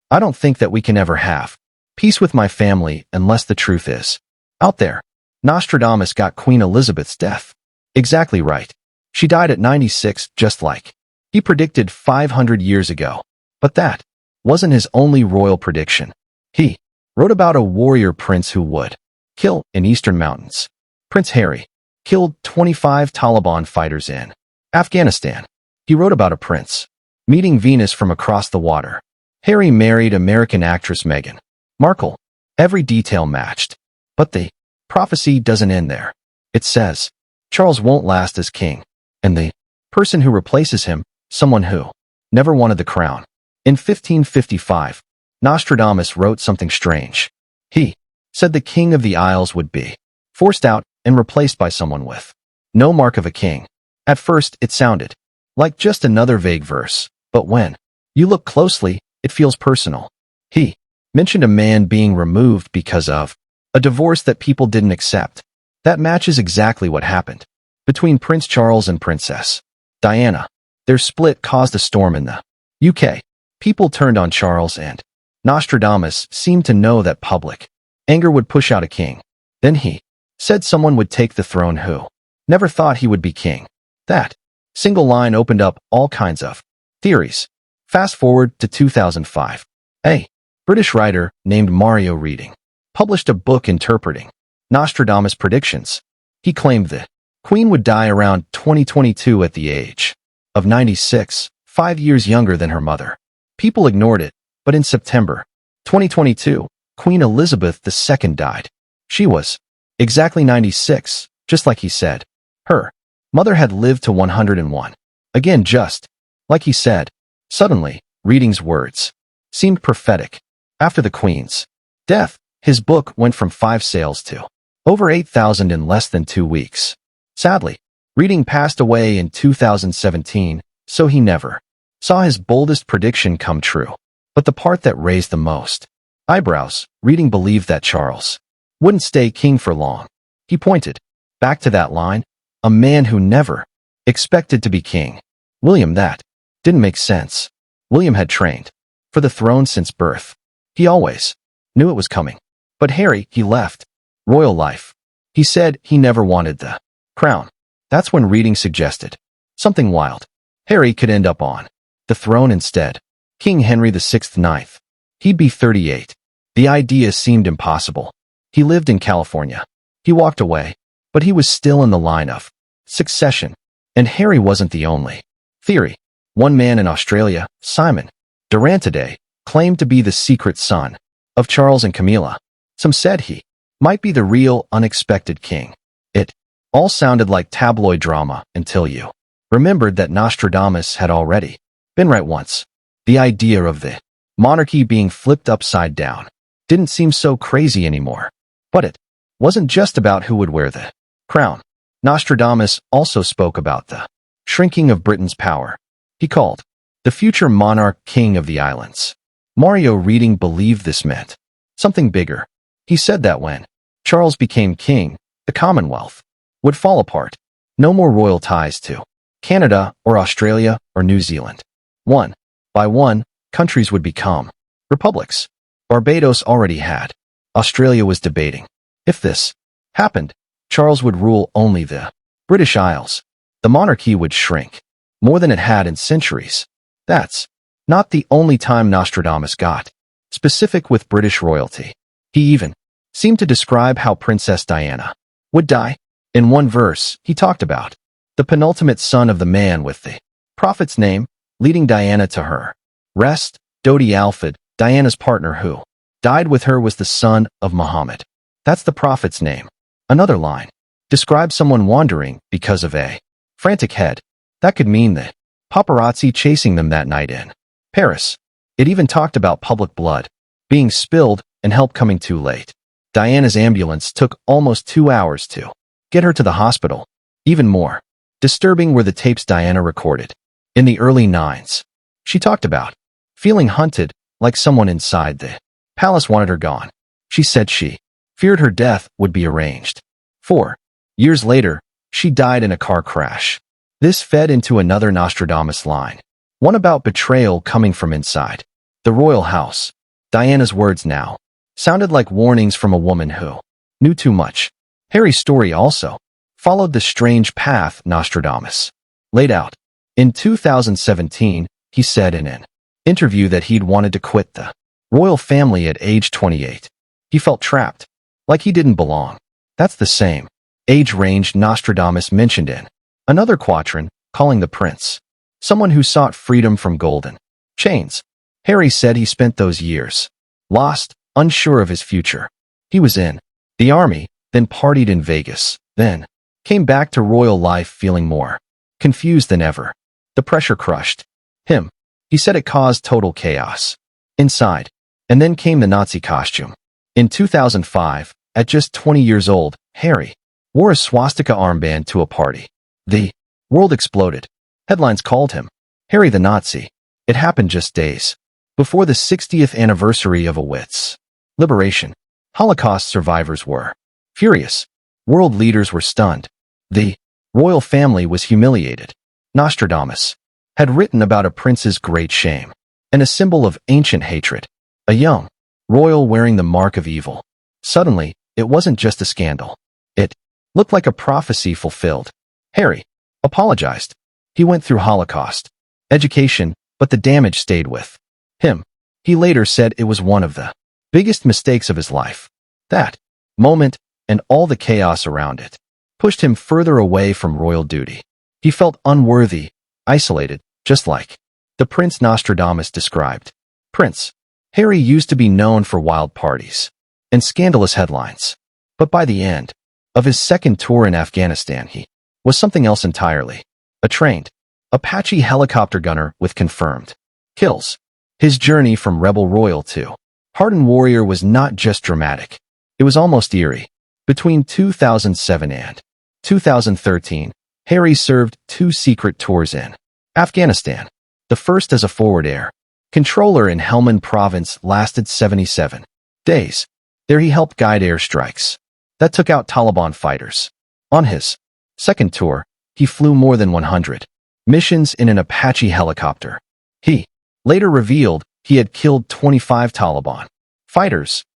I don't think that we can ever have peace with my family unless the truth is out there. Nostradamus got Queen Elizabeth's death exactly right. She died at 96, just like he predicted 500 years ago. But that wasn't his only royal prediction. He wrote about a warrior prince who would kill in eastern mountains. Prince Harry killed 25 Taliban fighters in Afghanistan. He wrote about a prince meeting Venus from across the water. Harry married American actress Meghan Markle. Every detail matched. But the prophecy doesn't end there. It says Charles won't last as king, and the person who replaces him, someone who never wanted the crown. In 1555, Nostradamus wrote something strange. He said the king of the Isles would be forced out and replaced by someone with no mark of a king. At first, it sounded like just another vague verse, but when you look closely, it feels personal. He mentioned a man being removed because of a divorce that people didn't accept. That matches exactly what happened between Prince Charles and Princess Diana. Their split caused a storm in the UK. People turned on Charles, and Nostradamus seemed to know that public anger would push out a king. Then he said someone would take the throne who never thought he would be king. That single line opened up all kinds of theories. Fast forward to 2005. A British writer named Mario Reading published a book interpreting Nostradamus' predictions. He claimed the Queen would die around 2022 at the age of 96, 5 years younger than her mother. People ignored it, but in September 2022, Queen Elizabeth II died. She was exactly 96, just like he said. Her mother had lived to 101. Again, just like he said. Suddenly, Reading's words seemed prophetic. After the Queen's death, his book went from 5 sales to over 8,000 in less than 2 weeks. Sadly, Reading passed away in 2017, so he never saw his boldest prediction come true. But the part that raised the most eyebrows, Reading believed that Charles wouldn't stay king for long. He pointed back to that line, a man who never expected to be king. William, that didn't make sense. William had trained for the throne since birth. He always knew it was coming. But Harry, he left royal life. He said he never wanted the crown. That's when Reading suggested something wild. Harry could end up on the throne instead. King Henry VI IX. He'd be 38. The idea seemed impossible. He lived in California. He walked away, but he was still in the line of succession. And Harry wasn't the only theory. One man in Australia, Simon Durantade, claimed to be the secret son of Charles and Camilla. Some said he might be the real unexpected king. It all sounded like tabloid drama until you remembered that Nostradamus had already been right once. The idea of the monarchy being flipped upside down didn't seem so crazy anymore. But it wasn't just about who would wear the crown. Nostradamus also spoke about the shrinking of Britain's power. He called the future monarch king of the islands. Mario Reading believed this meant something bigger. He said that when Charles became king, the Commonwealth would fall apart. No more royal ties to Canada or Australia or New Zealand. One by one, countries would become republics. Barbados already had. Australia was debating. If this happened, Charles would rule only the British Isles. The monarchy would shrink more than it had in centuries. That's not the only time Nostradamus got specific with British royalty. He even seemed to describe how Princess Diana would die. In one verse, he talked about the penultimate son of the man with the prophet's name, leading Diana to her rest. Dodi Alfred, Diana's partner who died with her, was the son of Muhammad. That's the prophet's name. Another line describes someone wandering because of a frantic head. That could mean the paparazzi chasing them that night in Paris. It even talked about public blood being spilled and help coming too late. Diana's ambulance took almost 2 hours to get her to the hospital. Even more disturbing were the tapes Diana recorded. In the early 90s, she talked about feeling hunted, like someone inside the palace wanted her gone. She said she feared her death would be arranged. 4 years later, she died in a car crash. This fed into another Nostradamus line, one about betrayal coming from inside the royal house. Diana's words now sounded like warnings from a woman who knew too much. Harry's story also followed the strange path Nostradamus laid out. In 2017, he said in an interview that he'd wanted to quit the royal family at age 28. He felt trapped, like he didn't belong. That's the same age range Nostradamus mentioned in another quatrain, calling the prince someone who sought freedom from golden chains. Harry said he spent those years lost, unsure of his future. He was in the army, then partied in Vegas, then came back to royal life feeling more confused than ever. The pressure crushed him. He said it caused total chaos inside. And then came the Nazi costume. In 2005, at just 20 years old, Harry wore a swastika armband to a party. The world exploded. Headlines called him Harry the Nazi. It happened just days before the 60th anniversary of Auschwitz's liberation. Holocaust survivors were furious. World leaders were stunned. The royal family was humiliated. Nostradamus had written about a prince's great shame and a symbol of ancient hatred. A young royal wearing the mark of evil. Suddenly, it wasn't just a scandal. It looked like a prophecy fulfilled. Harry apologized. He went through Holocaust education, but the damage stayed with him. He later said it was one of the biggest mistakes of his life. That moment, and all the chaos around it, pushed him further away from royal duty. He felt unworthy, isolated, just like the Prince Nostradamus described. Prince Harry used to be known for wild parties and scandalous headlines. But by the end of his second tour in Afghanistan, he was something else entirely. A trained Apache helicopter gunner with confirmed kills. His journey from rebel royal to hardened warrior was not just dramatic. It was almost eerie. Between 2007 and 2013, Harry served 2 secret tours in Afghanistan. The first as a forward air controller in Helmand province lasted 77 days. There he helped guide airstrikes that took out Taliban fighters. On his second tour, he flew more than 100 missions in an Apache helicopter. He later revealed he had killed 25 Taliban fighters